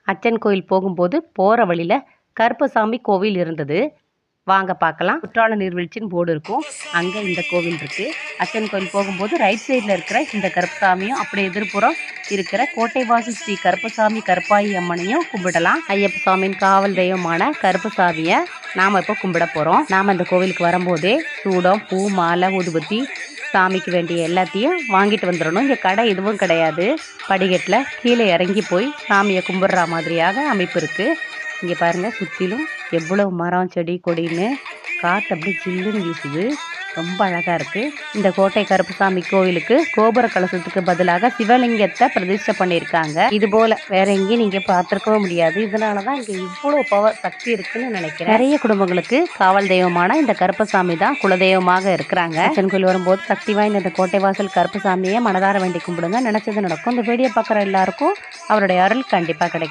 அச்சன் கோயில் போகும்போது போகிற வழியில் கருப்பசாமி கோவில் இருந்தது. வாங்க பார்க்கலாம். குற்றால நீர்வீழ்ச்சின்னு போர்டு இருக்கும். அங்கே இந்த கோவில் இருக்குது. அச்சன் கோயில் போகும்போது ரைட் சைடில் இருக்கிற இந்த கருப்பசாமியும் அப்படி எதிர்ப்புறம் இருக்கிற கோட்டைவாசல் ஸ்ரீ கருப்பசாமி கருப்பாயி அம்மனையும் கும்பிடலாம். ஐயப்ப சாமியின் காவல் தெய்வமான கருப்பசாமியை நாம் இப்போ கும்பிட போகிறோம். நாம் இந்த கோவிலுக்கு வரும்போதே சூடம், பூ, மாலை, ஊதுபத்தி, சாமிக்கு வேண்டிய எல்லாத்தையும் வாங்கிட்டு வந்துடணும். இங்கே கடை எதுவும் கிடையாது. படிக்கட்டில் கீழே இறங்கி போய் சாமியை கும்பிட்ற மாதிரியாக அமைப்பு இருக்குது. இங்கே பாருங்கள், சுற்றிலும் எவ்வளவு மரம், செடி, கொடின்னு காற்று அப்படி ஜில்லுன்னு வீசுது. ரொம்ப அழகாக இருக்குது. இந்த கோட்டை கருப்பசாமி கோவிலுக்கு கோபுர கலசத்துக்கு பதிலாக சிவலிங்கத்தை பிரதிஷ்டை பண்ணியிருக்காங்க. இது போல் வேற எங்கேயும் நீங்கள் பார்த்துருக்கவும் முடியாது. இதனால தான் இங்கே இவ்வளோ பவர் சக்தி இருக்குன்னு நினைக்கிறேன். நிறைய குடும்பங்களுக்கு காவல் தெய்வமான இந்த கருப்பசாமி தான் குலதெய்வமாக இருக்கிறாங்க. அச்சன் கோயில் வரும்போது சக்தி வாய்ந்த இந்த கோட்டை வாசல் கருப்பசாமியை மனதார வேண்டி கும்பிடுங்க. நினச்சது நடக்கும். இந்த வீடியோ பார்க்குற எல்லாருக்கும் அவருடைய அருள் கண்டிப்பாக கிடைக்கும்.